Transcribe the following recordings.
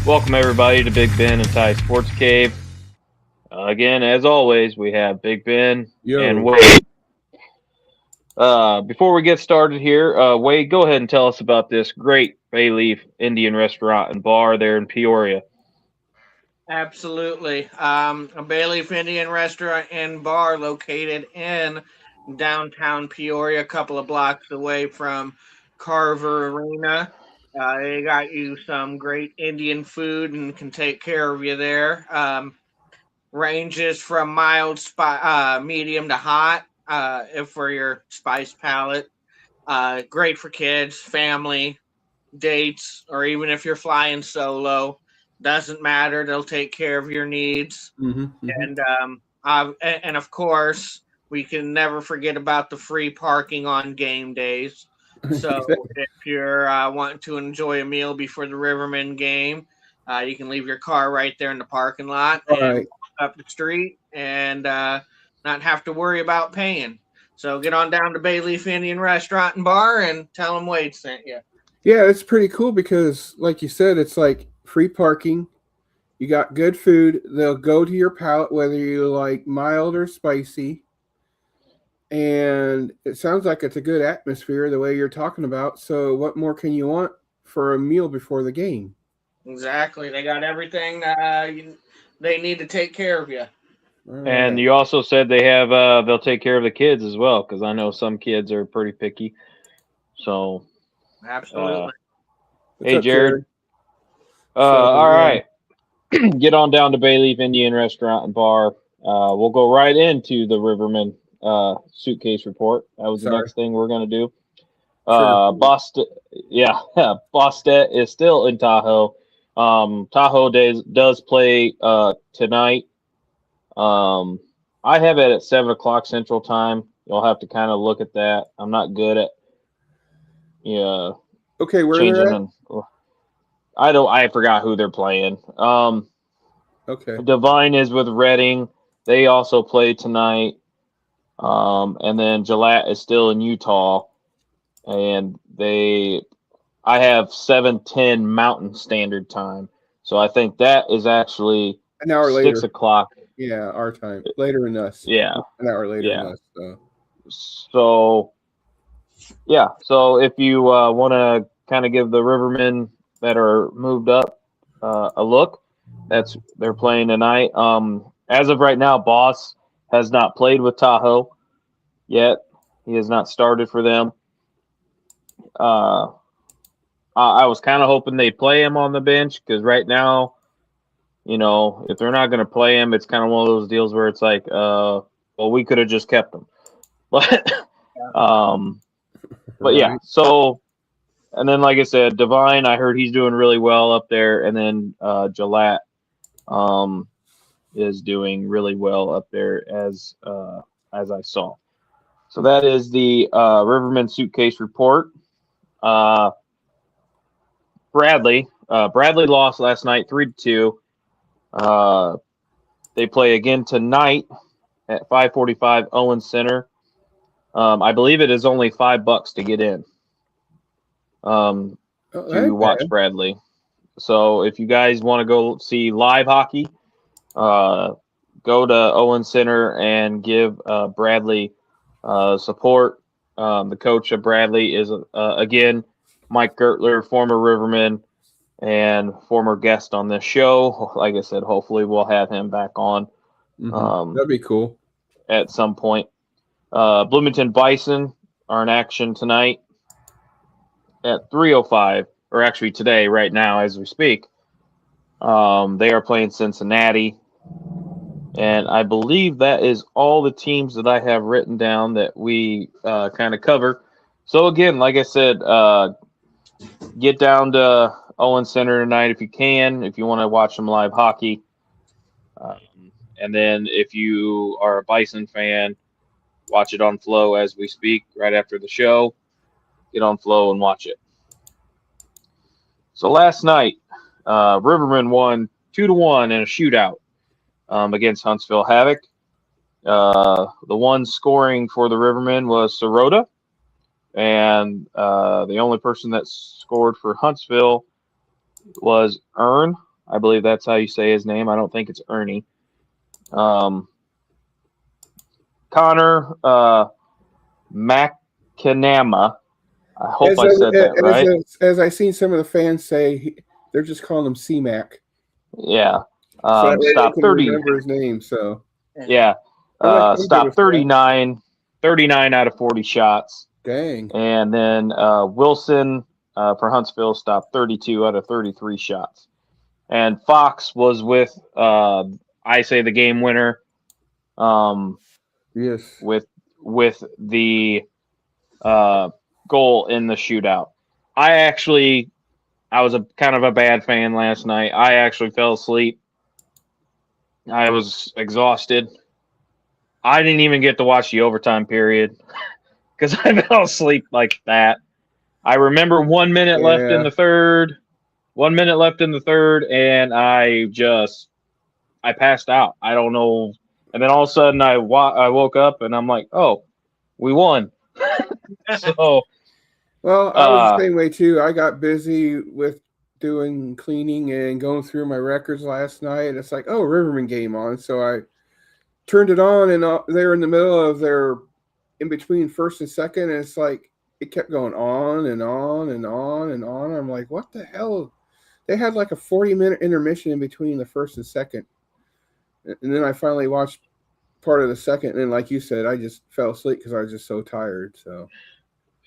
Welcome everybody to Big Ben and Ty Sports Cave. Again, as always, we have Big Ben and Wade. Before we get started here, Wade, go ahead and tell us about this great Bayleaf Indian restaurant and bar there in Peoria. Absolutely. A Bayleaf Indian restaurant and bar located in downtown Peoria, a couple of blocks away from Carver Arena. They got you some great Indian food and can take care of you there. Ranges from medium to hot, if for your spice palate. Great for kids, family, dates, or even if you're flying solo. Doesn't matter. They'll take care of your needs. And of course, we can never forget about the free parking on game days. So if you're wanting to enjoy a meal before the Rivermen game, you can leave your car right there in the parking lot and walk up the street and not have to worry about paying. So get on down to Bayleaf Indian Restaurant and Bar and tell them Wade sent you. Yeah, it's pretty cool because, like you said, it's like free parking. You got good food. They'll go to your palate, whether you like mild or spicy. And it sounds like it's a good atmosphere the way you're talking about. So what more can you want for a meal before the game? Exactly. They got everything they need to take care of you. And you also said they have they'll take care of the kids as well, because I know some kids are pretty picky. So absolutely. Hey, Jared. All right. Get on down to Bayleaf Indian Restaurant and Bar. We'll go right into the Rivermen suitcase report. That was the next thing we're going to do. Boston is still in Tahoe. Tahoe does play tonight. I have it at 7 o'clock Central Time. You'll have to kind of look at that. I'm not good at okay, where they're at? I forgot who they're playing. Okay. Divine is with Reading. They also play tonight. And then Gillette is still in Utah. And I have 7:10 Mountain Standard Time. So I think that is actually an hour later. 6 o'clock. Yeah, our time. Later than us. Yeah. An hour later than us. So if you want to kind of give the Rivermen that are moved up a look, they're playing tonight. As of right now, Boss has not played with Tahoe yet. He has not started for them. I was kind of hoping they'd play him on the bench, because right now, if they're not going to play him, it's kind of one of those deals where it's like, we could have just kept him. But yeah, so, and then like I said, Divine, I heard he's doing really well up there, and then Gillette is doing really well up there as I saw. So that is the Rivermen suitcase report. Bradley lost last night 3-2. They play again tonight at 5:45 Owens Center. I believe it is only $5 to get in to watch Bradley. So if you guys want to go see live hockey, go to Owens Center and give Bradley support. The coach of Bradley is again Mike Gertler, former Riverman and former guest on this show. Like I said, hopefully we'll have him back on. That'd be cool at some point. Bloomington Bison are in action tonight at 3:05, or actually today, right now as we speak. They are playing Cincinnati, and I believe that is all the teams that I have written down that we kind of cover. So again, like I said, get down to Owens Center tonight if you can, if you want to watch some live hockey. And then if you are a Bison fan, watch it on Flow as we speak right after the show. Get on Flow and watch it. So last night, Rivermen won 2-1 in a shootout against Huntsville Havoc. The one scoring for the Rivermen was Sirota, and the only person that scored for Huntsville was Earn. I believe that's how you say his name. I don't think it's Ernie. Connor McKenama. I hope I said that right. As I seen some of the fans say, they're just calling him C-Mac. Yeah. So that way Stop they can 30. remember his name. So yeah. Stop 39 out of 40 shots. Dang. And then Wilson for Huntsville stopped 32 out of 33 shots. And Fox was with, I say, the game winner. Yes. With the goal in the shootout. I was a kind of a bad fan last night. I actually fell asleep. I was exhausted. I didn't even get to watch the overtime period because I fell asleep like that. I remember 1 minute left in the third. 1 minute left in the third, and I passed out. I don't know. And then all of a sudden, I woke up, and I'm like, oh, we won. So, well, I was the same way too. I got busy with doing cleaning and going through my records last night. And it's like, oh, Rivermen game on. So I turned it on, and they're in the middle of their in between first and second, and it's like it kept going on and on and on and on. I'm like, what the hell? They had like a 40-minute intermission in between the first and second. And then I finally watched part of the second, and then, like you said, I just fell asleep because I was just so tired. So,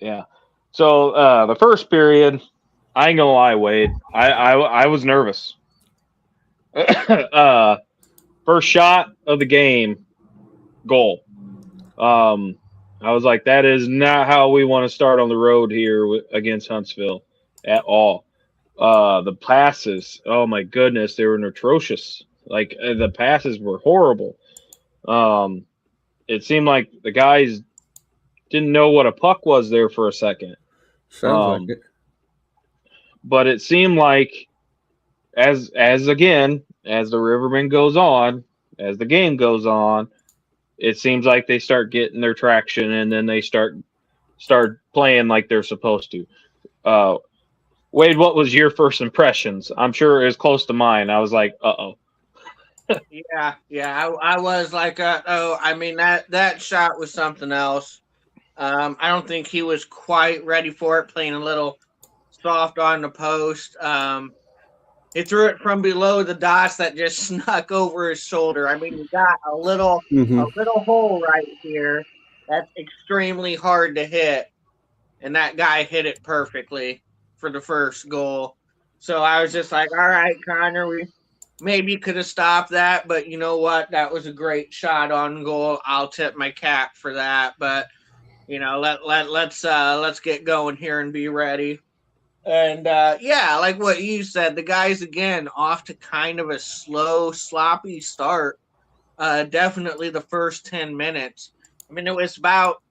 yeah. So the first period, I ain't gonna lie, Wade, I was nervous. First shot of the game, goal. I was like, that is not how we want to start on the road here against Huntsville at all. The passes, oh my goodness, they were atrocious. Like the passes were horrible. It seemed like the guys didn't know what a puck was there for a second. Sounds like it. But it seemed like as the Rivermen goes on, as the game goes on, it seems like they start getting their traction, and then they start playing like they're supposed to. Wade, what was your first impressions? I'm sure it was close to mine. I was like, uh-oh. Yeah. I was like, I mean, that shot was something else. I don't think he was quite ready for it, playing a little soft on the post. He threw it from below the dots that just snuck over his shoulder. I mean, he got a little hole right here that's extremely hard to hit, and that guy hit it perfectly for the first goal. So I was just like, all right, Connor, we maybe could have stopped that, but you know what? That was a great shot on goal. I'll tip my cap for that. But you know, let's get going here and be ready. And yeah, like what you said, the guys again off to kind of a slow, sloppy start. Definitely the first 10 minutes. I mean, it was about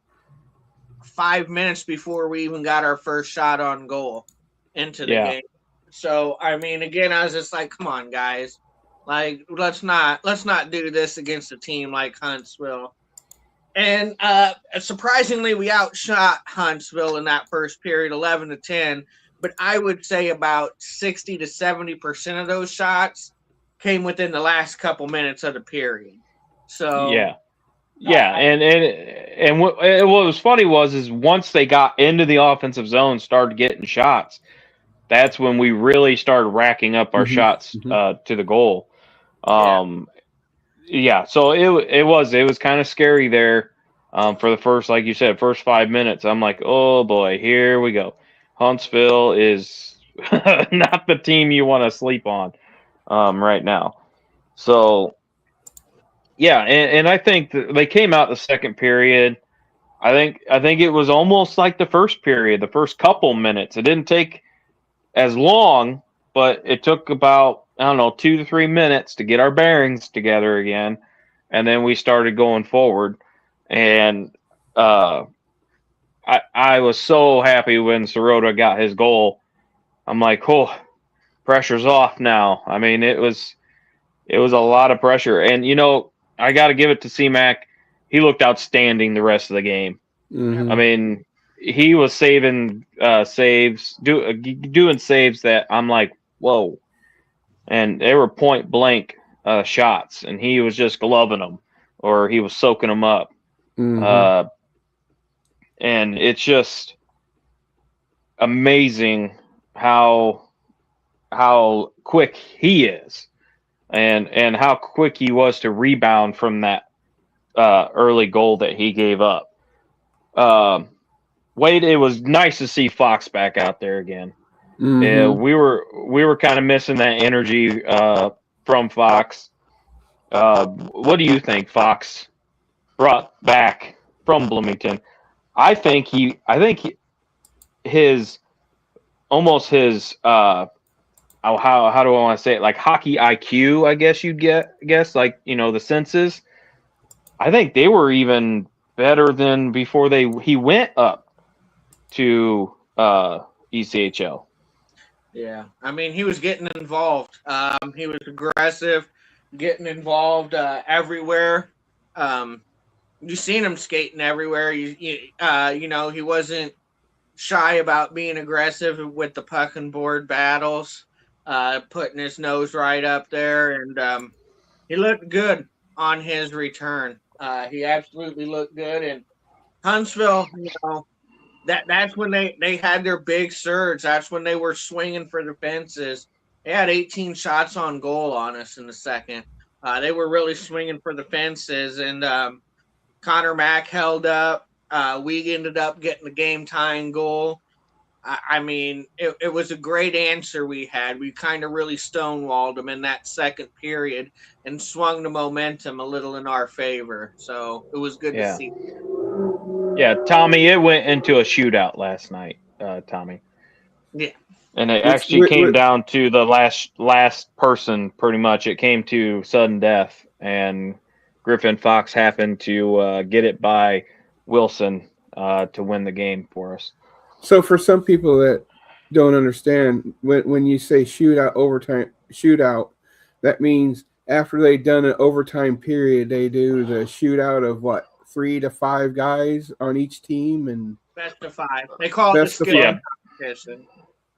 5 minutes before we even got our first shot on goal into the game. So I mean, again, I was just like, come on, guys. Like, let's not do this against a team like Huntsville. And surprisingly, we outshot Huntsville in that first period, 11-10. But I would say about 60 to 70% of those shots came within the last couple minutes of the period. So and what was funny was once they got into the offensive zone, started getting shots. That's when we really started racking up our shots to the goal. So it was kind of scary there for the first, like you said, first 5 minutes. I'm like, oh boy, here we go. Huntsville is not the team you want to sleep on right now. So, yeah, and I think they came out the second period. I think it was almost like the first period, the first couple minutes. It didn't take as long, but it took about, I don't know, 2 to 3 minutes to get our bearings together again, and then we started going forward. And I was so happy when Sirota got his goal. I'm like, oh, pressure's off now. I mean, it was a lot of pressure. And, you know, I got to give it to C-Mac. He looked outstanding the rest of the game. I mean, he was saving saves, doing saves that I'm like, whoa. and they were point blank shots, and he was just gloving them or he was soaking them up. Mm-hmm. And it's just amazing how quick he is, and how quick he was to rebound from that early goal that he gave up. Wade, it was nice to see Fox back out there again. Mm-hmm. We were kind of missing that energy from Fox. What do you think Fox brought back from Bloomington? I think his almost his how do I want to say it, like hockey IQ, I guess like, the senses. I think they were even better than before he went up to ECHL. Yeah, I mean, he was getting involved. He was aggressive, getting involved everywhere. You seen him skating everywhere. He wasn't shy about being aggressive with the puck and board battles, putting his nose right up there, and he looked good on his return. He absolutely looked good, and Huntsville, that's when they had their big surge. That's when they were swinging for the fences. They had 18 shots on goal on us in the second. They were really swinging for the fences, and Connor Mack held up. We ended up getting the game tying goal. I mean, it was a great answer we had. We kind of really stonewalled them in that second period and swung the momentum a little in our favor. So it was good to Yeah. see. Yeah, Tommy, it went into a shootout last night, Tommy. Yeah. And it actually came down to the last person, pretty much. It came to sudden death, and Griffin Fox happened to get it by Wilson to win the game for us. So for some people that don't understand, when you say shootout, that means after they've done an overtime period, they do the shootout of what, 3 to 5 guys on each team, and Best of 5. They call it the skill competition.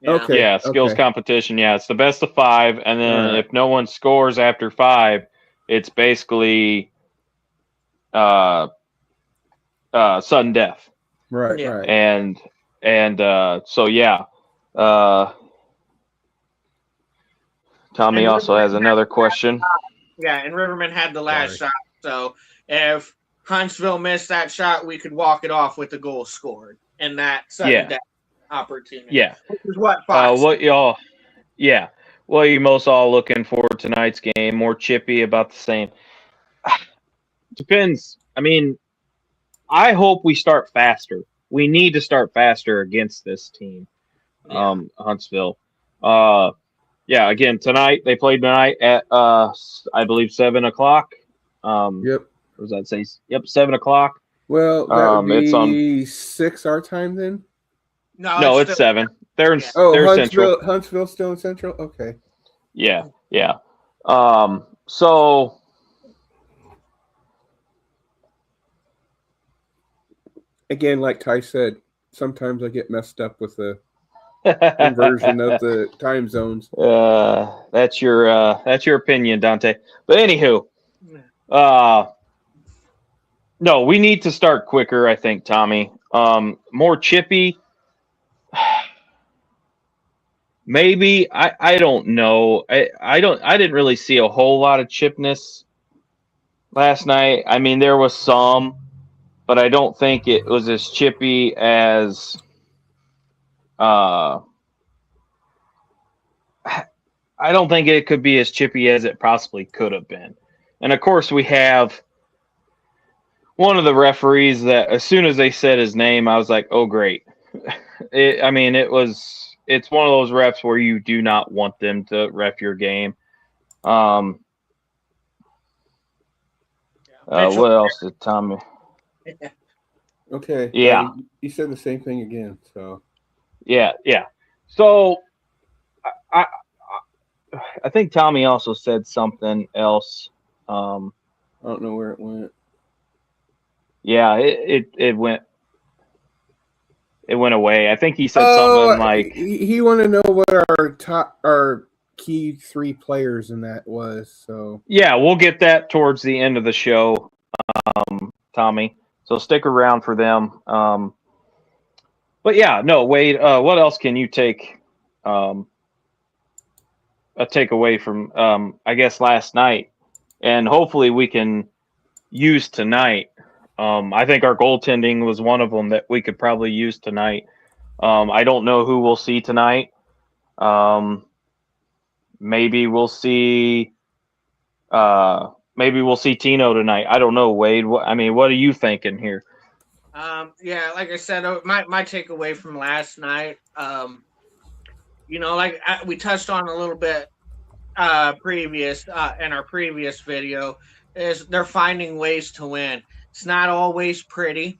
Yeah. Okay. Yeah, skills competition. Yeah, it's the best of 5, and then if no one scores after 5, it's basically sudden death. Right. Yeah. Right. And so yeah. Tommy also has another question. Yeah, and Rivermen had the last shot. So if Huntsville missed that shot, we could walk it off with the goal scored in that sudden death opportunity. Yeah. Which is what Fox. What y'all you most all looking for tonight's game? More chippy, about the same? Depends. I mean, I hope we start faster. We need to start faster against this team, Huntsville. Again, tonight they played tonight at I believe 7 o'clock. Yep. What does that say? Yep, 7 o'clock. Well, that would be it's on 6 our time then. No, it's 7. They're Huntsville, Central. Huntsville's still in Central. Okay. Yeah. So again, like Ty said, sometimes I get messed up with the conversion of the time zones. That's your opinion, Dante. But anywho, no, we need to start quicker, I think, Tommy. More chippy. Maybe I don't know. I didn't really see a whole lot of chipness last night. I mean, there was some, but I don't think it was as chippy as I don't think it could be as chippy as it possibly could have been. And of course, we have one of the referees that as soon as they said his name, I was like, oh, great. It's one of those refs where you do not want them to ref your game. What else did Tommy? Okay. Yeah. You said the same thing again. So. Yeah. So I think Tommy also said something else. I don't know where it went. Yeah, it went. It went away. I think he said something like he wanted to know what our key 3 players in that was. So yeah, we'll get that towards the end of the show, Tommy. So stick around for them. But yeah, no, Wade. What else can you take a takeaway from I guess last night, and hopefully we can use tonight. I think our goaltending was one of them that we could probably use tonight. I don't know who we'll see tonight. Maybe we'll see. Maybe we'll see Tino tonight. I don't know, Wade. What are you thinking here? Yeah, like I said, my takeaway from last night, we touched on a little bit previous in our previous video, is they're finding ways to win. It's not always pretty,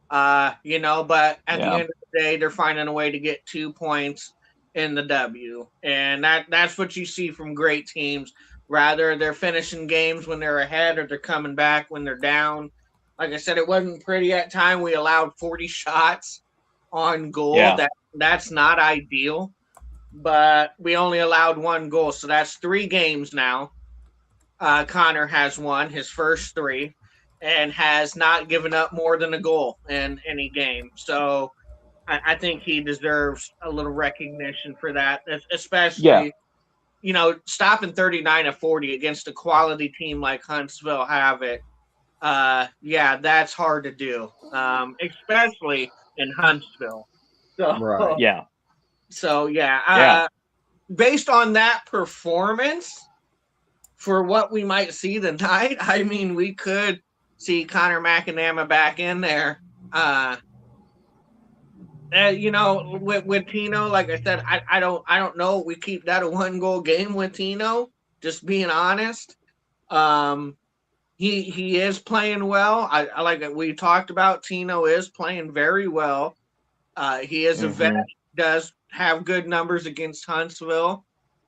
but at the end of the day, they're finding a way to get 2 points in the W, and that's what you see from great teams. Rather, they're finishing games when they're ahead, or they're coming back when they're down. Like I said, it wasn't pretty at time. We allowed 40 shots on goal. Yeah. That's not ideal, but we only allowed 1 goal. So that's 3 games now. Connor has won his first 3 and has not given up more than a goal in any game. So I think he deserves a little recognition for that, especially, stopping 39 of 40 against a quality team like Huntsville have it. That's hard to do, especially in Huntsville. So, right. Yeah. So, based on that performance, for what we might see tonight, I mean, we could see Connor McNamara back in there. With Tino, like I said, I don't know. We keep that a 1-goal game with Tino, just being honest. He is playing well. I like it. We talked about Tino is playing very well. He is a vet, does have good numbers against Huntsville.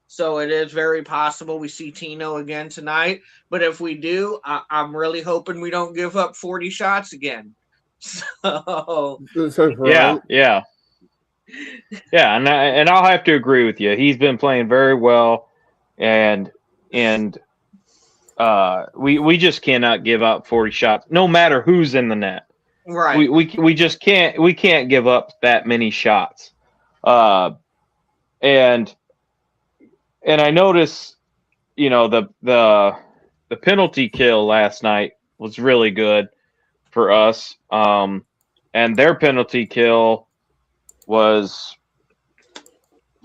So it is very possible we see Tino again tonight. But if we do, I'm really hoping we don't give up 40 shots again. So yeah, and I'll have to agree with you. He's been playing very well, and we just cannot give up 40 shots, no matter who's in the net. Right. We just can't give up that many shots. And I noticed, the penalty kill last night was really good for us. And their penalty kill was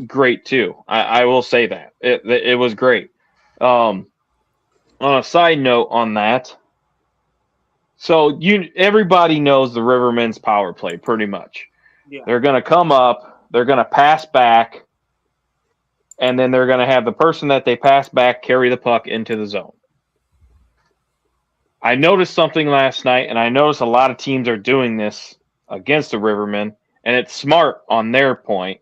great too. I will say that it was great. On a side note on that, so everybody knows the Rivermen's power play pretty much. Yeah. They're going to come up, they're going to pass back, and then they're going to have the person that they pass back carry the puck into the zone. I noticed something last night, and I noticed a lot of teams are doing this against the Rivermen, and it's smart on their point,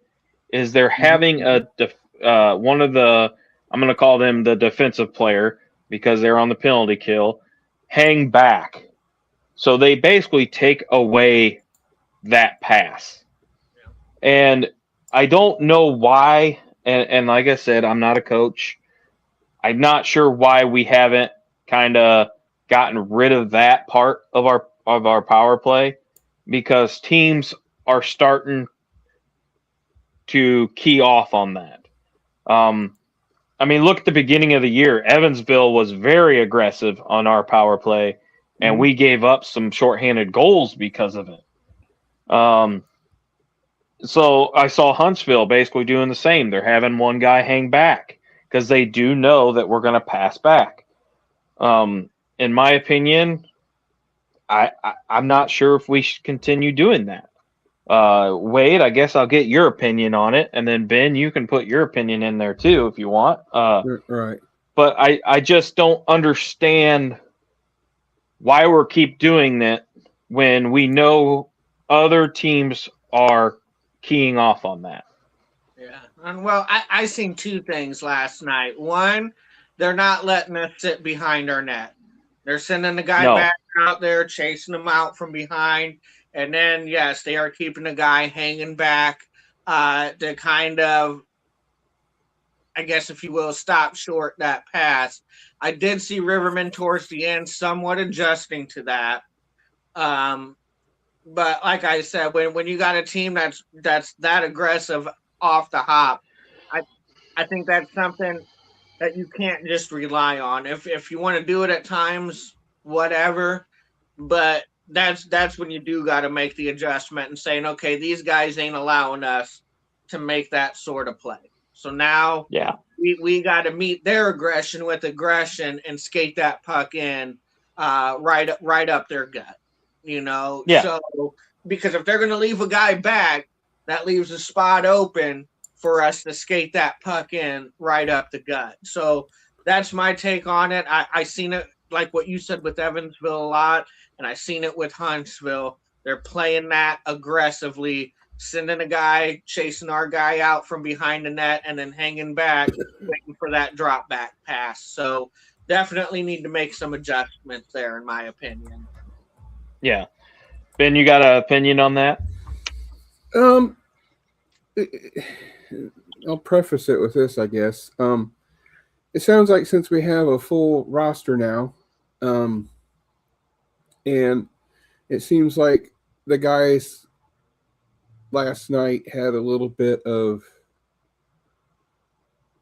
is they're having one of the, I'm going to call them the defensive player because they're on the penalty kill, hang back. So they basically take away that pass. Yeah. And I don't know why, and like I said, I'm not a coach. I'm not sure why we haven't kind of gotten rid of that part of our power play, because teams are starting to key off on that. Look at the beginning of the year. Evansville was very aggressive on our power play, and we gave up some shorthanded goals because of it. So I saw Huntsville basically doing the same. They're having one guy hang back because they do know that we're going to pass back. In my opinion, I'm not sure if we should continue doing that. Wade, I guess I'll get your opinion on it, and then Ben, you can put your opinion in there too if you want. Right. But I just don't understand why we're keep doing that when we know other teams are keying off on that. Yeah. And well, I seen 2 things last night. One, they're not letting us sit behind our net. They're sending the guy back out there, chasing him out from behind. And then, yes, they are keeping the guy hanging back to kind of I guess if you will, stop short that pass. I did see Rivermen towards the end somewhat adjusting to that. But like I said, when you got a team that's that aggressive off the hop, I I think that's something that you can't just rely on. If you want to do it at times, whatever, but that's when you do got to make the adjustment and saying, okay, these guys ain't allowing us to make that sort of play. So now Yeah. we got to meet their aggression with aggression and skate that puck in right up their gut. Yeah. So because if they're going to leave a guy back, that leaves a spot open for us to skate that puck in right up the gut. So that's my take on it. I seen it like what you said with Evansville a lot, and I seen it with Huntsville. They're playing that aggressively, sending a guy, chasing our guy out from behind the net, and then hanging back, waiting for that drop back pass. So definitely need to make some adjustments there, in my opinion. Yeah. Ben, you got an opinion on that? I'll preface it with this, I guess. It sounds like since we have a full roster now, and it seems like the guys last night had a little bit of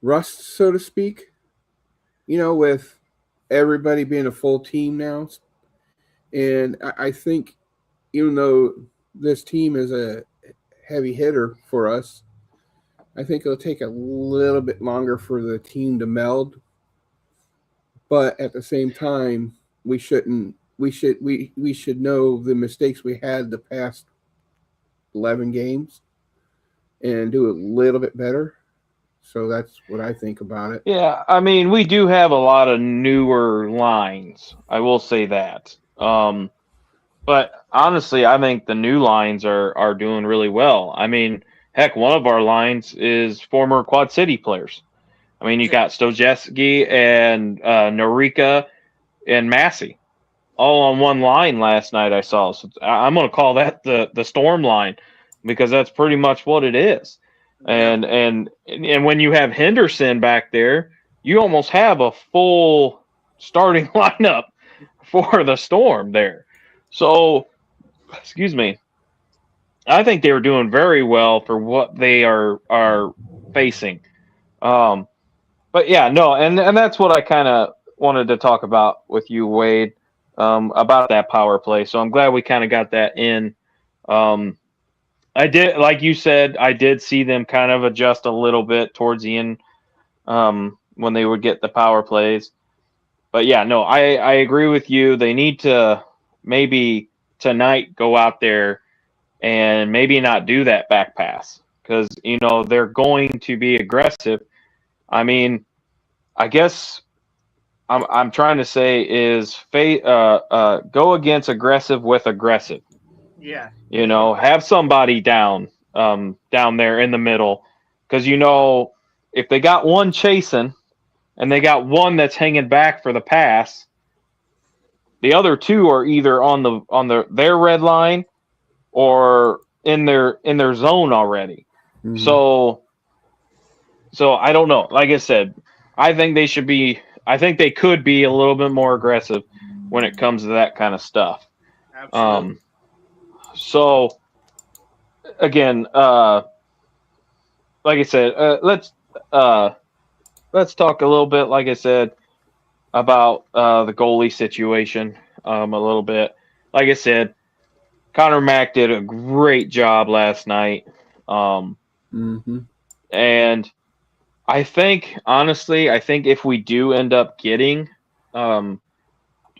rust, so to speak, with everybody being a full team now. And I think even though this team is a heavy hitter for us, I think it'll take a little bit longer for the team to meld. But at the same time, we should know the mistakes we had the past 11 games and do a little bit better. So that's what I think about it. Yeah, I mean, we do have a lot of newer lines. I will say that. But honestly, I think the new lines are doing really well. I mean, heck, one of our lines is former Quad City players. I mean, you got Stojeski and Norika and Massey all on one line last night. I saw. So I'm going to call that the Storm line because that's pretty much what it is. And when you have Henderson back there, you almost have a full starting lineup for the Storm there. So, excuse me. I think they were doing very well for what they are facing. But yeah, no, and that's what I kind of wanted to talk about with you, Wade, about that power play. So I'm glad we kind of got that in. I did, like you said, I did see them kind of adjust a little bit towards the end when they would get the power plays. But yeah, no, I agree with you. They need to maybe tonight go out there and maybe not do that back pass because, they're going to be aggressive. I mean, I guess I'm trying to say is go against aggressive with aggressive. Yeah. Have somebody down there in the middle because if they got one chasing and they got one that's hanging back for the pass, the other two are either on their red line or in their zone already. Mm-hmm. So I don't know. Like I said, I think they could be a little bit more aggressive when it comes to that kind of stuff. Absolutely. So again, like I said, let's talk a little bit, like I said, about the goalie situation a little bit. Like I said, Connor Mack did a great job last night. And I think, honestly, if we do end up getting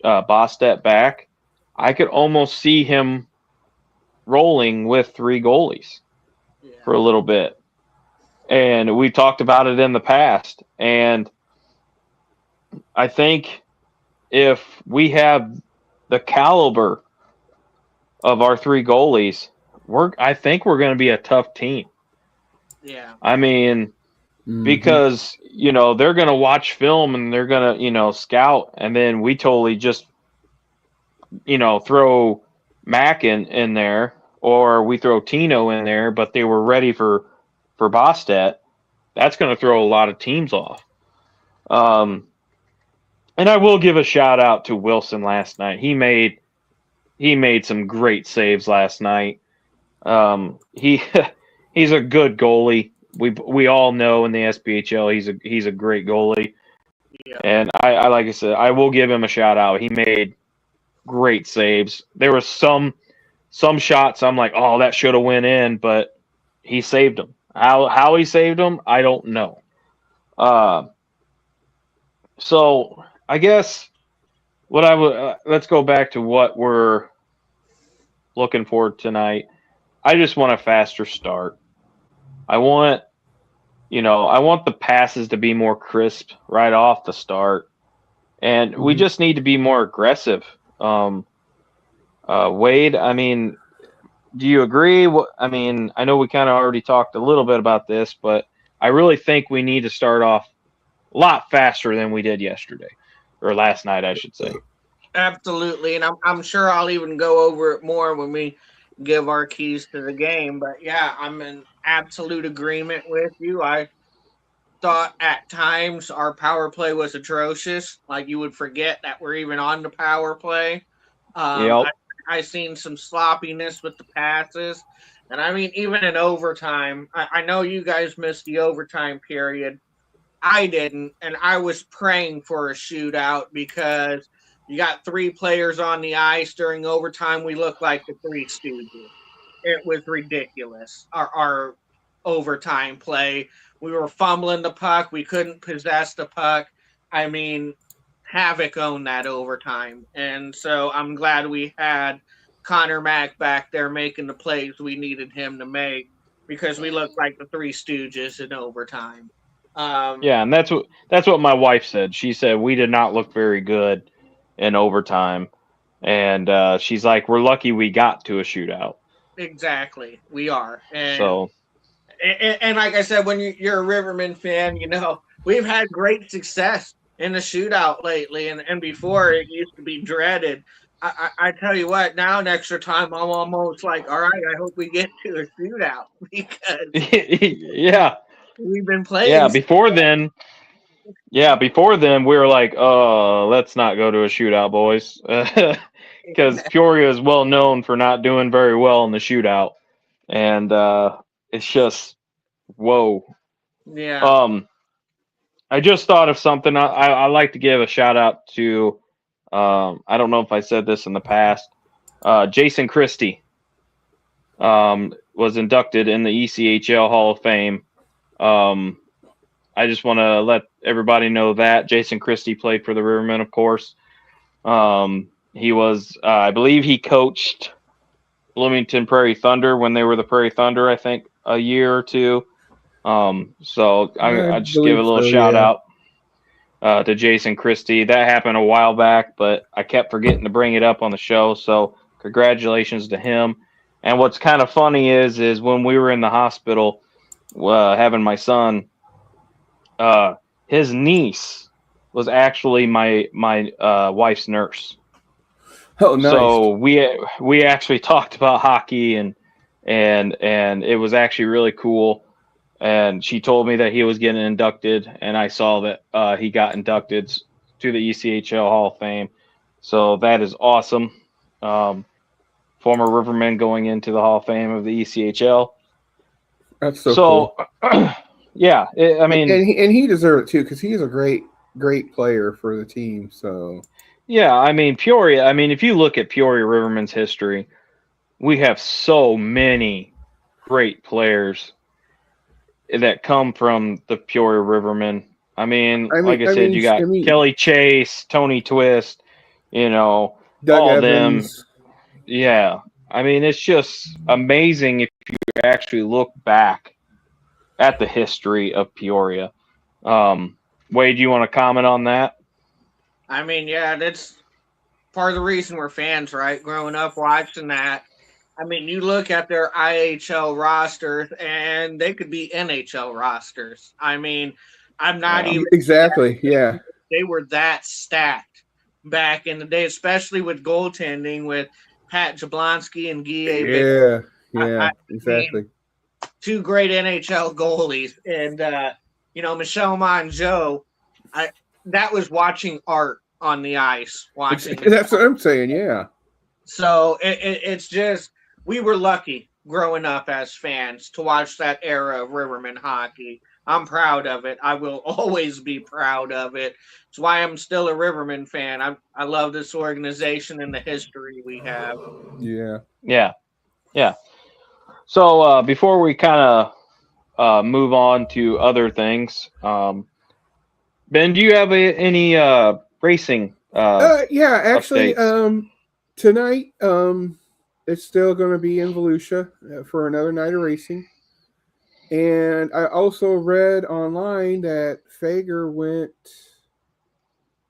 Bostet back, I could almost see him rolling with three goalies for a little bit. And we talked about it in the past. And I think if we have the caliber of our three goalies, I think we're going to be a tough team. Yeah. I mean, because, they're going to watch film and they're going to, scout. And then we totally just, throw Mac in there, or we throw Tino in there, but they were ready for Bostet. that's going to throw a lot of teams off. And I will give a shout out to Wilson last night. He made some great saves last night. He he's a good goalie. We all know in the SPHL he's a great goalie. Yeah. And I like I said, I will give him a shout out. He made great saves. There were some shots I'm like, oh, that should have went in, but he saved them. How he saved them, I don't know. So I guess what I would let's go back to what we're looking for tonight. I just want a faster start. I want the passes to be more crisp right off the start, and we just need to be more aggressive. Wade, I mean, do you agree? I mean, I know we kind of already talked a little bit about this, but I really think we need to start off a lot faster than we did yesterday, or last night, I should say. Absolutely, and I'm sure I'll even go over it more when we give our keys to the game. But yeah, I'm in absolute agreement with you. I thought at times our power play was atrocious. Like, you would forget that we're even on the power play. Yep. I seen some sloppiness with the passes. And I mean, even in overtime, I know you guys missed the overtime period. I didn't, and I was praying for a shootout because you got 3 players on the ice during overtime. We looked like the Three Stooges. It was ridiculous. Our overtime play. We were fumbling the puck. We couldn't possess the puck. I mean, Havoc owned that overtime. And so I'm glad we had Connor Mack back there making the plays we needed him to make, because we looked like the Three Stooges in overtime. Yeah, and that's what my wife said. She said we did not look very good in overtime, and she's like, "We're lucky we got to a shootout." Exactly, we are. And so, and like I said, when you're a Rivermen fan, we've had great success in the shootout lately, and before it used to be dreaded. I tell you what, now in extra time, I'm almost like, all right, I hope we get to a shootout, because yeah, we've been playing. Yeah, before then, we were like, "Oh, let's not go to a shootout, boys," because Peoria is well known for not doing very well in the shootout, and it's just whoa. Yeah. I just thought of something. I like to give a shout out to. I don't know if I said this in the past. Jason Christie was inducted in the ECHL Hall of Fame. I just want to let everybody know that Jason Christie played for the Rivermen, of course. He was, I believe, he coached Bloomington Prairie Thunder when they were the Prairie Thunder, I think, a year or two. So I just give a little shout out to Jason Christie. That happened a while back, but I kept forgetting to bring it up on the show. So congratulations to him. And what's kind of funny is when we were in the hospital having my son, his niece was actually my wife's nurse. Oh, nice. So we actually talked about hockey and it was actually really cool. And she told me that he was getting inducted, and I saw that he got inducted to the ECHL Hall of Fame. So that is awesome. Former Rivermen going into the Hall of Fame of the ECHL. That's so cool. Yeah, I mean, and he deserved it too, because he's a great player for the team. So yeah, I mean, Peoria. I mean, if you look at Peoria Rivermen's history, we have so many great players that come from the Peoria Rivermen. I mean, like I said, you got Kelly Chase, Tony Twist, Doug all Evans. them. Yeah, I mean, it's just amazing if you actually look back at the history of Peoria. Wade, do you want to comment on that? I mean, yeah, that's part of the reason we're fans, right? Growing up watching that. I mean, you look at their IHL rosters, and they could be NHL rosters. I mean, I'm not even... Exactly, yeah. They were that stacked back in the day, especially with goaltending with Pat Jablonski and Guy. Yeah, exactly. Two great NHL goalies. And Michelle Mongeau, that was watching art on the ice, watching. That's what I'm saying. Yeah. So it's just, we were lucky growing up as fans to watch that era of Rivermen hockey. I'm proud of it. I will always be proud of it. It's why I'm still a Rivermen fan. I love this organization and the history we have. Yeah. Yeah. So before we kind of move on to other things, Ben, do you have any racing? Yeah, actually, updates? tonight, it's still going to be in Volusia for another night of racing. And I also read online that Fager went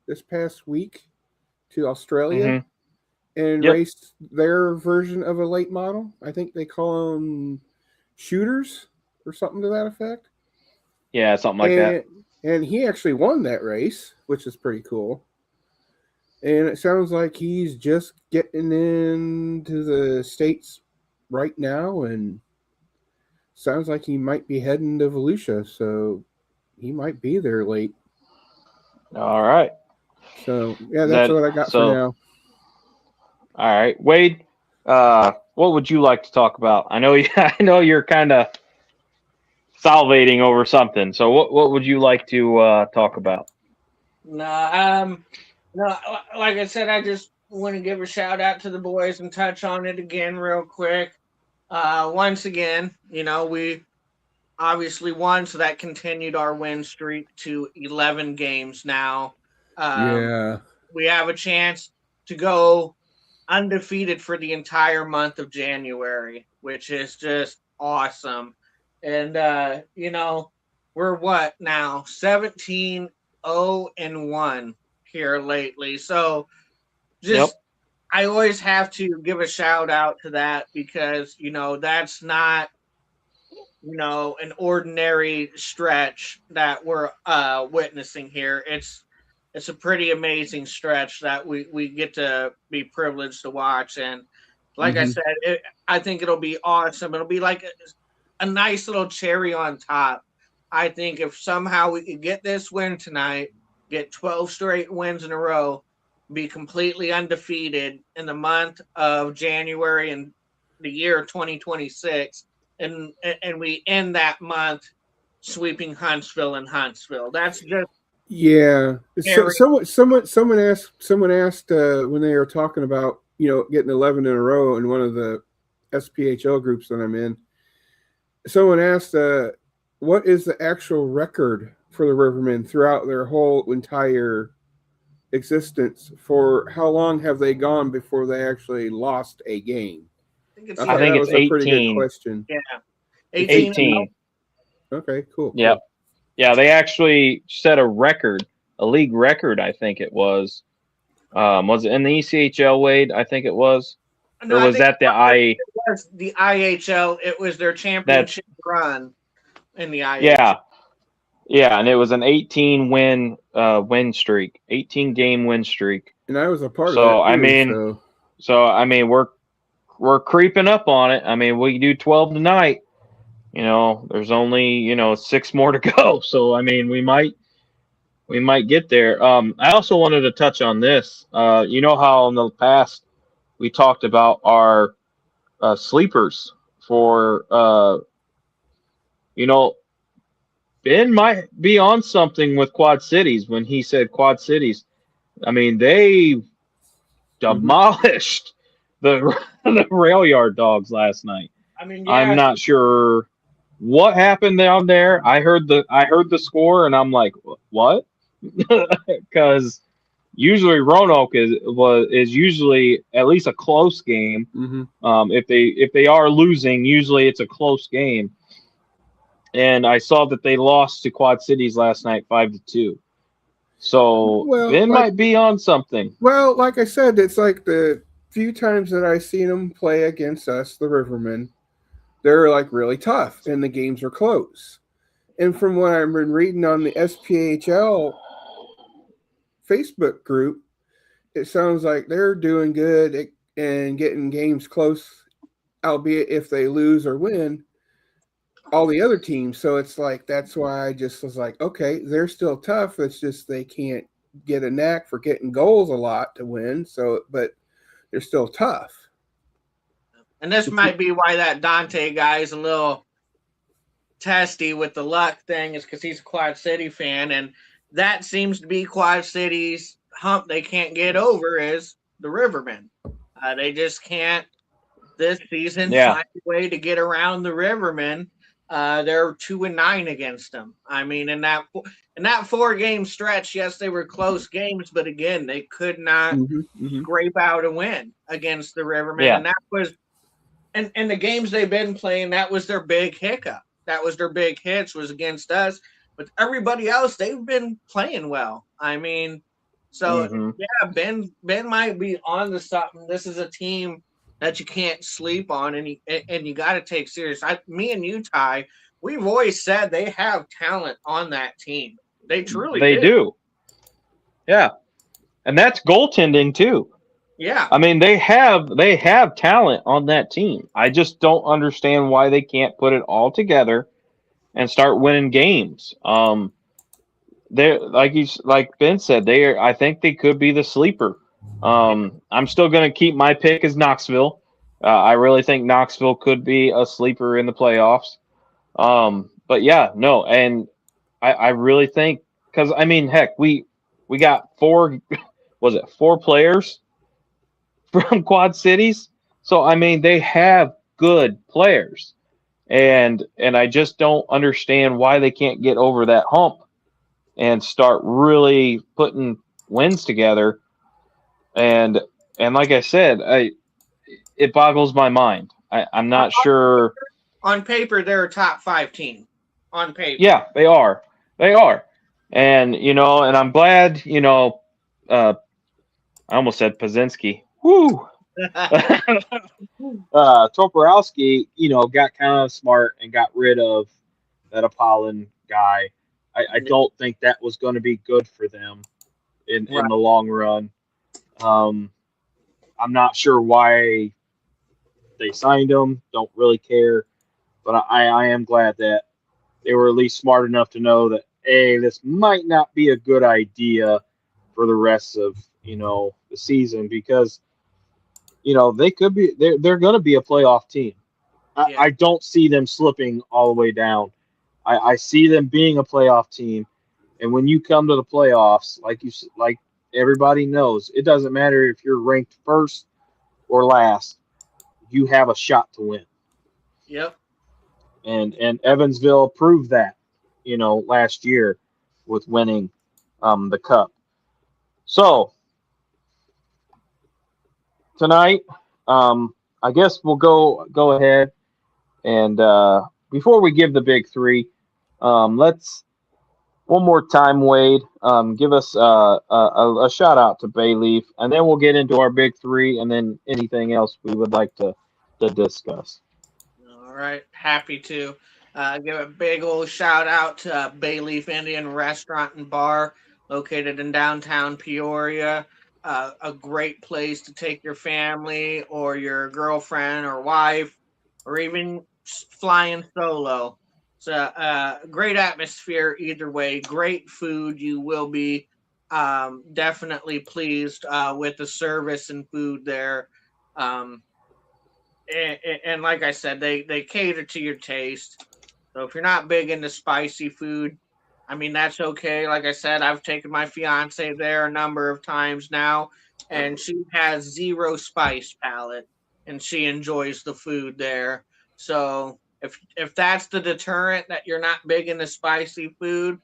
this past week to Australia Mm-hmm. and Yep. raced their version of a late model. I think they call them shooters or something to that effect. Yeah, something like that. And he actually won that race, which is pretty cool. And it sounds like he's just getting into the States right now, and sounds like he might be heading to Volusia, so he might be there late. All right. So yeah, that's That what I got for so. now. All right, Wade. What would you like to talk about? I know I know you're kind of salivating over something. So what would you like to talk about? No, like I said, I just want to give a shout out to the boys and touch on it again real quick. Once again, we obviously won, so that continued our win streak to 11 games now. Yeah. We have a chance to go undefeated for the entire month of January, which is just awesome. And we're what now? 17-0-1 here lately. So Yep. just, I always have to give a shout out to that because that's not an ordinary stretch that we're witnessing here. It's a pretty amazing stretch that we get to be privileged to watch. And like I Mm-hmm. said, I think it'll be awesome. It'll be like a nice little cherry on top. I think if somehow we could get this win tonight, get 12 straight wins in a row, be completely undefeated in the month of January and the year 2026, and we end that month sweeping Huntsville and Huntsville. That's just Yeah. So, very. someone asked when they were talking about getting 11 in a row in one of the SPHL groups that I'm in. Someone asked, what is the actual record for the Rivermen throughout their whole entire existence? For how long have they gone before they actually lost a game? I think it's I I thought think that it's was a pretty good 18. question. yeah, It's 18. 18. Okay, cool. Yep. Yeah, they actually set a record, a league record. I think it was. Was it in the ECHL, Wade? I think it was. No, Or I was think that the I? it was the IHL. It was their That championship run in the IHL. yeah, yeah, and it was an 18 win streak, 18 game win streak. And I was a part of So that I too. mean, we're creeping up on it. I mean, we do 12 tonight. There's only 6 more to go. So I mean, we might get there. I also wanted to touch on this. You know how in the past we talked about our sleepers for you know Ben might be on something with Quad Cities when he said Quad Cities. I mean, they Mm-hmm. demolished the the rail yard dogs last night. I mean, I'm yeah, not sure what happened down there. I heard the score and I'm like, what? Because usually Roanoke is usually at least a close game. Mm-hmm. If they are losing, usually it's a close game. And I saw that they lost to Quad Cities last night, 5-2. So Well, Ben might be on something. like I said, it's like the few times that I've seen them play against us, the Rivermen, they're like really tough, and the games are close. And from what I've been reading on the SPHL Facebook group, it sounds like they're doing good and getting games close, albeit if they lose or win. all the other teams. So it's like that's why I just was like, okay, they're still tough. It's just they can't get a knack for getting goals a lot to win. So, but they're still tough. And this might be why that Dante guy is a little testy with the luck thing, is because he's a Quad City fan, and that seems to be Quad City's hump they can't get over is the Rivermen. They just can't this season find a way to get around the Rivermen. They're 2-9 against them. I mean, in that 4-game stretch, yes, they were close games, but again, they could not scrape out a win against the Rivermen, and that was. And the games they've been playing, that was their big hiccup. That was their big hitch, was against us. But everybody else, they've been playing well. I mean, so yeah, Ben might be on to something. This is a team that you can't sleep on, and you got to take serious. Me and you, Ty, we've always said they have talent on that team. They truly do. Yeah, and that's goaltending too. Yeah. I mean, they have talent on that team. I just don't understand why they can't put it all together and start winning games. They're like Ben said, I think they could be the sleeper. I'm still going to keep my pick as Knoxville. I really think Knoxville could be a sleeper in the playoffs. But yeah, no, and I really think, because I mean, heck, we got four players from Quad Cities. So I mean, they have good players, and I just don't understand why they can't get over that hump and start really putting wins together. And like I said, it boggles my mind. I'm not sure. On paper, they're a top 5 team. On paper, yeah, they are. And and I'm glad. I almost said Pazinski. Woo. Toporowski, got kind of smart and got rid of that Apollon guy. I don't think that was going to be good for them in the long run. I'm not sure why they signed him. Don't really care, but I am glad that they were at least smart enough to know that this might not be a good idea for the rest of the season, because they could be they're going to be a playoff team. I don't see them slipping all the way down. I see them being a playoff team, and when you come to the playoffs, like everybody knows, it doesn't matter if you're ranked first or last, you have a shot to win. Yep. And Evansville proved that, last year with winning the cup. So tonight, I guess we'll go ahead and before we give the big three, let's one more time, Wade, give us a shout out to Bayleaf, and then we'll get into our big three, and then anything else we would like to discuss. All right, happy to give a big old shout out to Bayleaf Indian Restaurant and Bar, located in downtown Peoria. A great place to take your family or your girlfriend or wife, or even flying solo. It's a great atmosphere either way. Great food. You will be definitely pleased with the service and food there. And like I said, they cater to your taste. So if you're not big into spicy food, I mean, that's okay. Like I said, I've taken my fiance there a number of times now, and she has 0 spice palate, and she enjoys the food there. So if that's the deterrent, that you're not big into spicy food,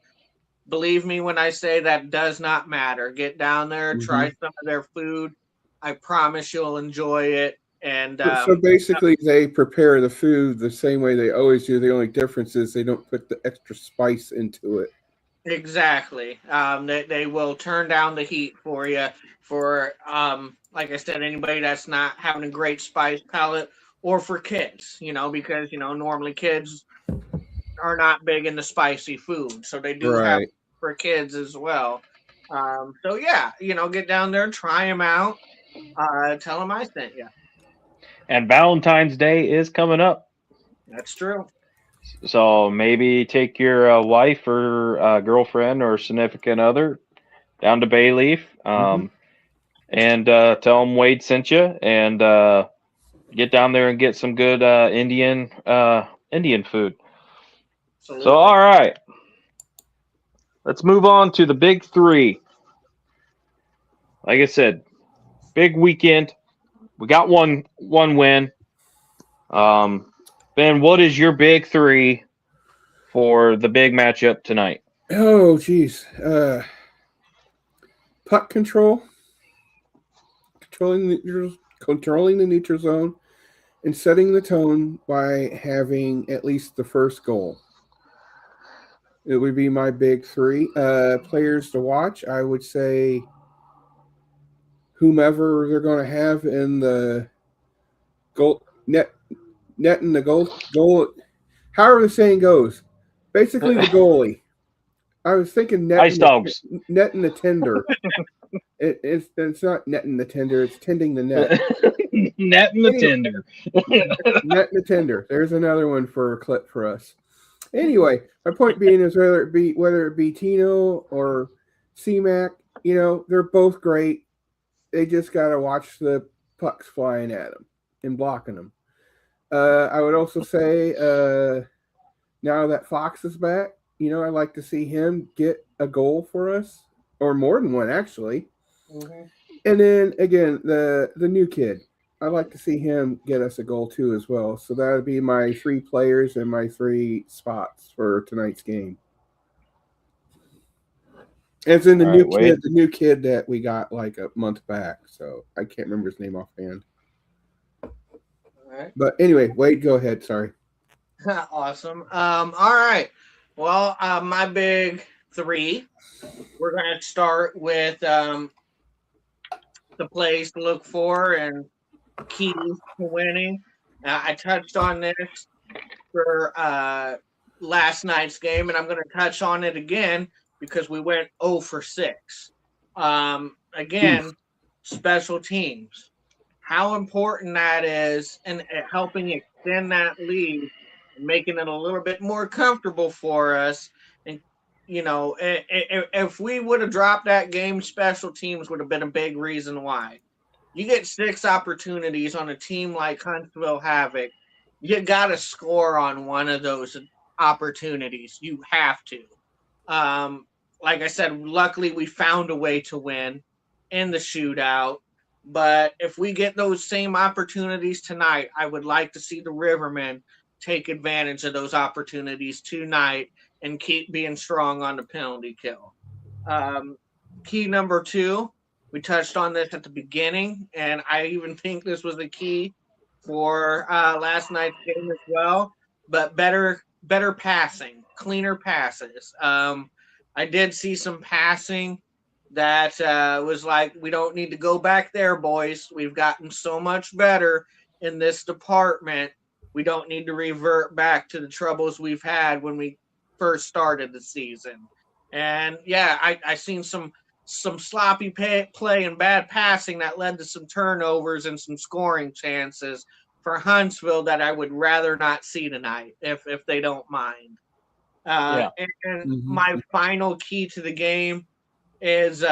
believe me when I say that does not matter. Get down there, try some of their food. I promise you'll enjoy it. And so basically, they prepare the food the same way they always do. The only difference is they don't put the extra spice into it. Exactly. They will turn down the heat for you. For like I said, anybody that's not having a great spice palate, or for kids, because normally kids are not big into spicy food, so they do have for kids as well. So yeah, get down there, try them out, tell them I sent you. And Valentine's Day is coming up. That's true. So maybe take your wife or girlfriend or significant other down to Bayleaf, and tell them Wade sent you, and get down there and get some good Indian food. So Absolutely. all right, let's move on to the big three. Like I said, big weekend. We got one win. Ben, what is your big three for the big matchup tonight? Oh, geez. Puck control, controlling the neutral zone, and setting the tone by having at least the first goal. It would be my big three. Players to watch, I would say whomever they're going to have in the goal net in the goal. However the saying goes, basically the goalie. I was thinking Ice dogs. net in the tender. It's not net in the tender. It's tending the net. Net in the Anyway, tender. net in the tender. There's another one for a clip for us. Anyway, my point being is whether it be Tino or C-Mac, they're both great. They just got to watch the pucks flying at them and blocking them. I would also say now that Fox is back, I'd like to see him get a goal for us, or more than one actually. Mm-hmm. And then again, the new kid, I'd like to see him get us a goal too as well. So that would be my three players and my three spots for tonight's game. As in the All new right, Wade. kid, the new kid that we got like a month back. So I can't remember his name offhand. All right. But anyway, Wade, go ahead. Sorry. Awesome. All right. Well, my big three. We're going to start with the plays to look for and keys to winning. I touched on this for last night's game, and I'm going to touch on it again because we went 0 for 6. Again, special teams. How important that is and helping extend that lead and making it a little bit more comfortable for us. And, if we would have dropped that game, special teams would have been a big reason why. You get 6 opportunities on a team like Huntsville Havoc. You got to score on one of those opportunities. You have to. Like I said, luckily we found a way to win in the shootout. But if we get those same opportunities tonight, I would like to see the Rivermen take advantage of those opportunities tonight and keep being strong on the penalty kill. Key number 2, we touched on this at the beginning, and I even think this was the key for last night's game as well. But better passing, cleaner passes. I did see some passing that was like, we don't need to go back there, boys. We've gotten so much better in this department. We don't need to revert back to the troubles we've had when we first started the season. And yeah, I seen some sloppy play and bad passing that led to some turnovers and some scoring chances for Huntsville that I would rather not see tonight if they don't mind. And my final key to the game is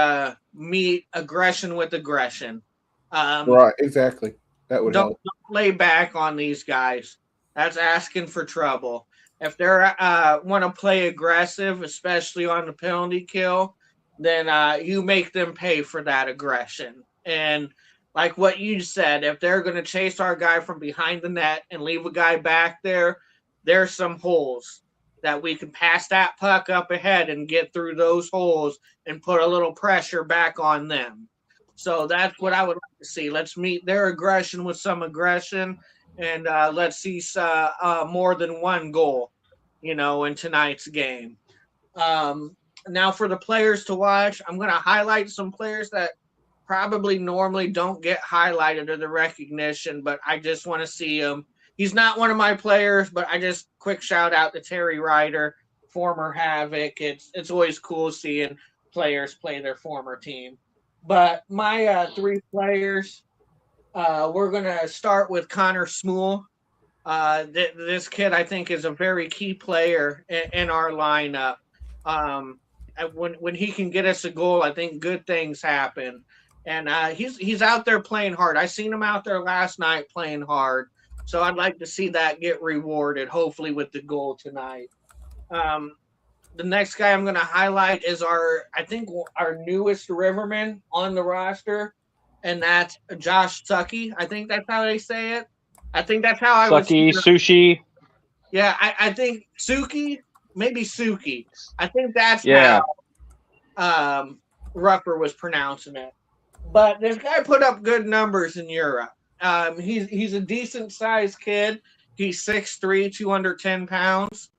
meet aggression with aggression. Right, exactly. That would help. Don't lay back on these guys. That's asking for trouble. If they want to play aggressive, especially on the penalty kill, then you make them pay for that aggression. And like what you said, if they're going to chase our guy from behind the net and leave a guy back there, there's some holes that we can pass that puck up ahead and get through those holes and put a little pressure back on them. So that's what I would like to see. Let's meet their aggression with some aggression, and let's see more than one goal, in tonight's game. Now for the players to watch, I'm going to highlight some players that probably normally don't get highlighted or the recognition, but I just want to see him. He's not one of my players, but I just quick shout out to Terry Ryder, former Havoc. It's always cool seeing players play their former team. But my 3 players, we're going to start with Connor Smool. This kid, I think, is a very key player in our lineup. When he can get us a goal, I think good things happen. And he's out there playing hard. I seen him out there last night playing hard. So I'd like to see that get rewarded, hopefully with the goal tonight. The next guy I'm going to highlight is I think our newest Riverman on the roster, and that's Josh Sucky. I think that's how they say it. I think that's how I was. Sushi. Yeah, I think Suki, maybe Suki. I think that's how Rucker was pronouncing it. But this guy put up good numbers in Europe. He's a decent sized kid. He's 6'3", 210 pounds.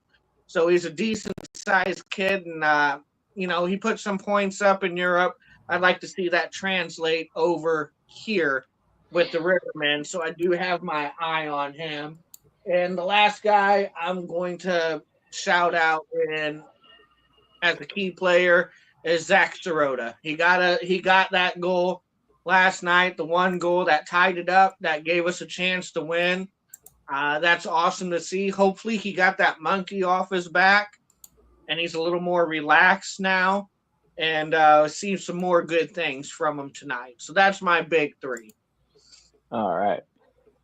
So he's a decent sized kid, and he put some points up in Europe. I'd like to see that translate over here with the Rivermen. So I do have my eye on him. And the last guy I'm going to shout out in as a key player is Zach Sirota. He got that goal last night, the one goal that tied it up, that gave us a chance to win. That's awesome to see. Hopefully he got that monkey off his back and he's a little more relaxed now, and see some more good things from him tonight. So that's my big three. All right.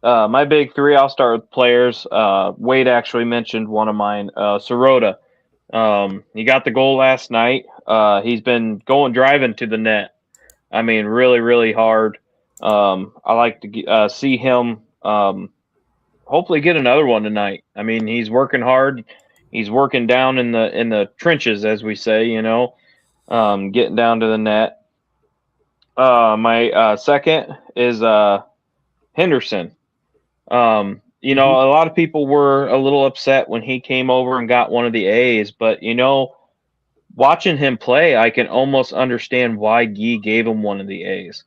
My big three, I'll start with players. Wade actually mentioned one of mine, Sirota. He got the goal last night. He's been driving to the net. I mean, really, really hard. I like to see him hopefully get another one tonight. I mean, he's working hard. He's working down in the trenches, as we say, getting down to the net. My second is Henderson. A lot of people were a little upset when he came over and got one of the A's, but watching him play, I can almost understand why Guy gave him one of the A's.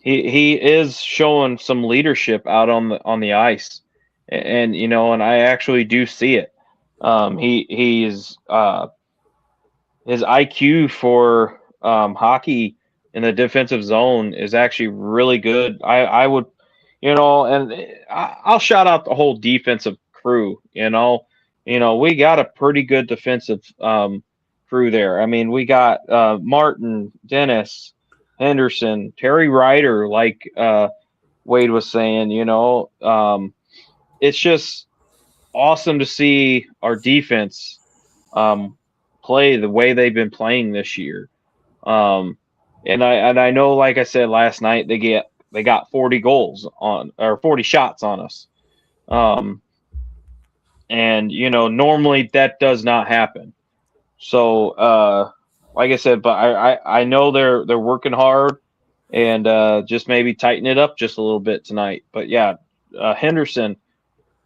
He is showing some leadership out on the ice, and I actually do see it. He's his IQ for hockey in the defensive zone is actually really good. I would, and I'll shout out the whole defensive crew. We got a pretty good defensive crew there. I mean, we got Martin, Dennis, Henderson, Terry Ryder, like Wade was saying. It's just awesome to see our defense play the way they've been playing this year. And I know, like I said last night, they got 40 goals or 40 shots on us. And normally that does not happen. So like I said, but I know they're working hard, and just maybe tighten it up just a little bit tonight. But yeah, Henderson,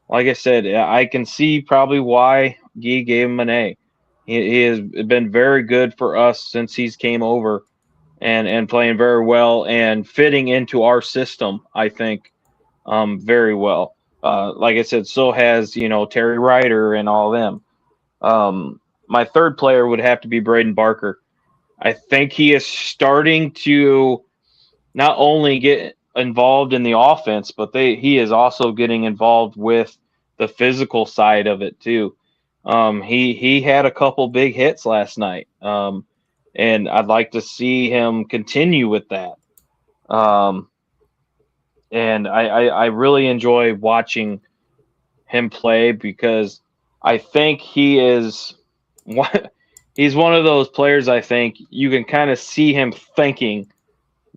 like I said, I can see probably why Guy gave him an A. He has been very good for us since he's came over, and playing very well and fitting into our system, I think, very well. Like I said, so has Terry Ryder and all them. My third player would have to be Braden Barker. I think he is starting to not only get involved in the offense, but he is also getting involved with the physical side of it too. He had a couple big hits last night, and I'd like to see him continue with that. And I really enjoy watching him play, because I think he's one of those players. I think you can kind of see him thinking,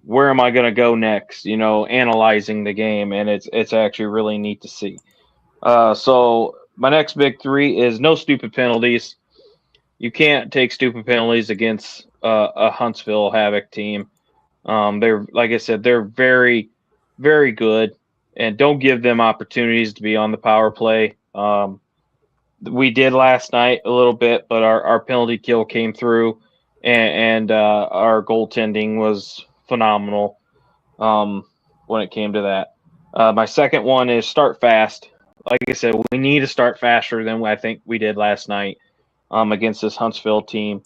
where am I going to go next? Analyzing the game, and it's actually really neat to see. So my next big three is no stupid penalties. You can't take stupid penalties against a Huntsville Havoc team. They're, like I said, they're very, very good, and don't give them opportunities to be on the power play. We did last night a little bit, but our penalty kill came through, and our goaltending was phenomenal when it came to that. My second one is start fast. Like I said, we need to start faster than I think we did last night against this Huntsville team.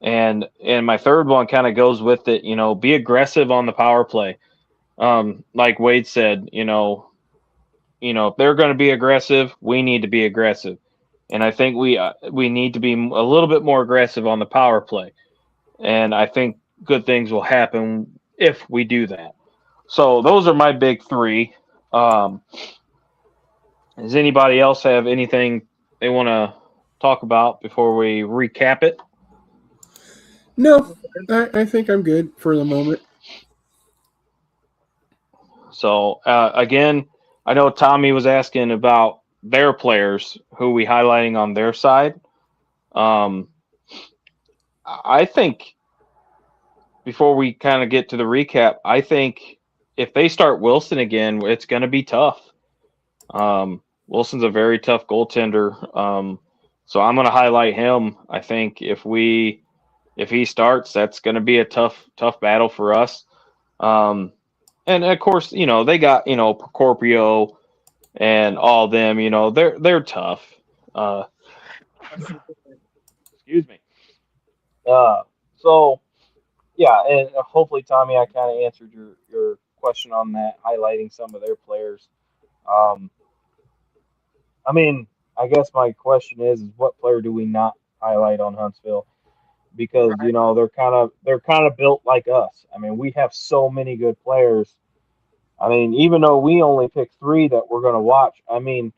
And my third one kind of goes with it, be aggressive on the power play. Like Wade said, if they're going to be aggressive, we need to be aggressive. And I think we need to be a little bit more aggressive on the power play. And I think good things will happen if we do that. So those are my big three. Does anybody else have anything they want to talk about before we recap it? No, I think I'm good for the moment. So again, I know Tommy was asking about their players, who we highlighting on their side. I think before we kind of get to the recap, I think if they start Wilson again, it's going to be tough. Wilson's a very tough goaltender. So I'm going to highlight him. I think if he starts, that's going to be a tough battle for us. And of course, they got, Procorpio and all them, they're tough. Excuse me. So yeah, and hopefully, Tommy, I kind of answered your question on that, highlighting some of their players. I mean, I guess my question is what player do we not highlight on Huntsville? Because they're kind of built like us. I mean, we have so many good players. I mean, even though we only picked 3 that we're going to watch, I mean,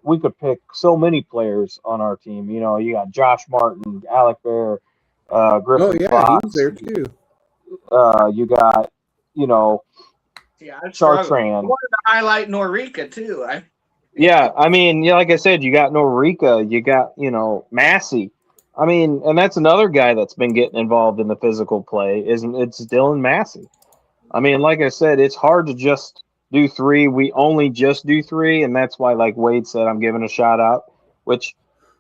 we could pick so many players on our team. You got Josh Martin, Alec Bear, Griffin Fox. He's there too. You got, Chartran. I wanted to highlight Norica too. Yeah, I mean, like I said, you got Norica, you got, Massey. I mean, and that's another guy that's been getting involved in the physical play. It's Dylan Massey. I mean, like I said, it's hard to just do 3. We only just do 3, and that's why, like Wade said, I'm giving a shout out, which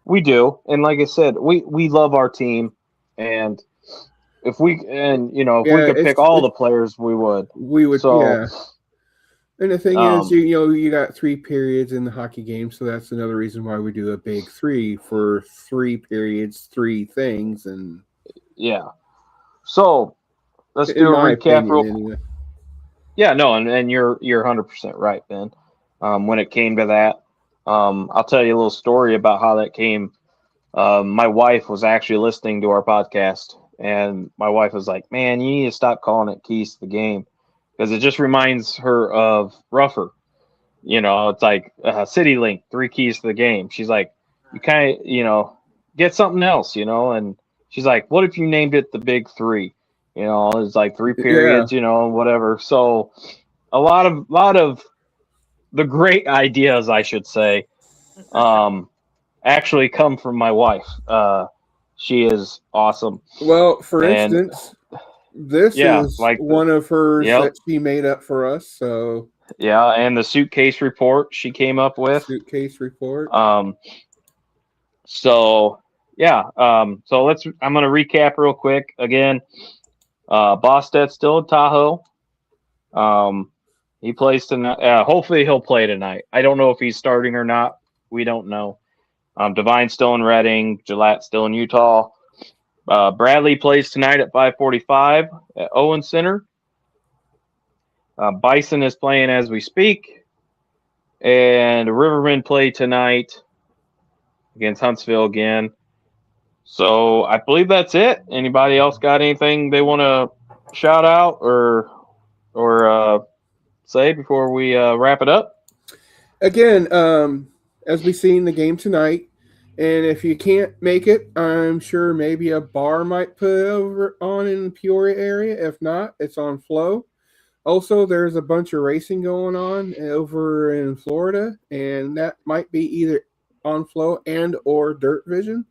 we do. And like I said, we love our team, and if we could pick all the players, we would. We would. So, yeah. And the thing is, you got 3 periods in the hockey game, so that's another reason why we do a big 3 for 3 periods, 3 things, and yeah. So let's do a recap real quick. Anyway. Yeah, no, and you're 100% right, Ben. When it came to that, I'll tell you a little story about how that came. My wife was actually listening to our podcast, and my wife was like, "Man, you need to stop calling it Keys to the Game." Because it just reminds her of Rougher. It's like City Link, 3 keys to the game. She's like, you kind of, get something else, and she's like, what if you named it the Big 3? It's like 3 periods, whatever. So a lot of the great ideas, I should say, actually come from my wife. She is awesome. Well, for instance, this is like one of hers that she made up for us. So yeah, and the suitcase report she came up with. Suitcase report. So yeah. So I'm gonna recap real quick again. Bosted's still in Tahoe. He plays tonight. Hopefully he'll play tonight. I don't know if he's starting or not. We don't know. Devine's still in Reading. Gillette's still in Utah. Bradley plays tonight at 5:45 at Owen Center. Bison is playing as we speak. And Rivermen play tonight against Huntsville again. So I believe that's it. Anybody else got anything they want to shout out or say before we wrap it up? Again, as we see in the game tonight, and if you can't make it, I'm sure maybe a bar might put it over on in the Peoria area. If not, it's on Flow. Also, there's a bunch of racing going on over in Florida, and that might be either on Flow and or Dirt Vision.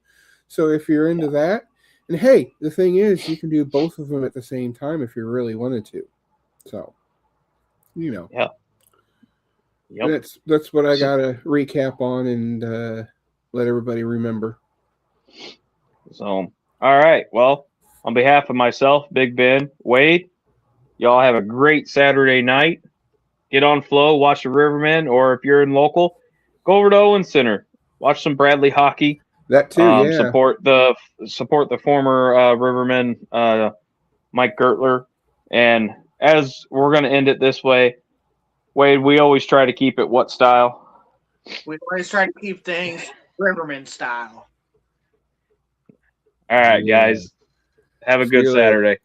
So if you're into that, and hey, the thing is, you can do both of them at the same time if you really wanted to. So, yeah. Yep. That's what I got to recap on and let everybody remember. So, all right. Well, on behalf of myself, Big Ben, Wade, y'all have a great Saturday night. Get on Flow, watch the Rivermen, or if you're in local, go over to Owen Center, watch some Bradley hockey. That too, yeah. Support the former Rivermen, Mike Gertler. And as we're going to end it this way, Wade, we always try to keep it what style? We always try to keep things Rivermen style. All right, guys. Have a good See you later. Saturday.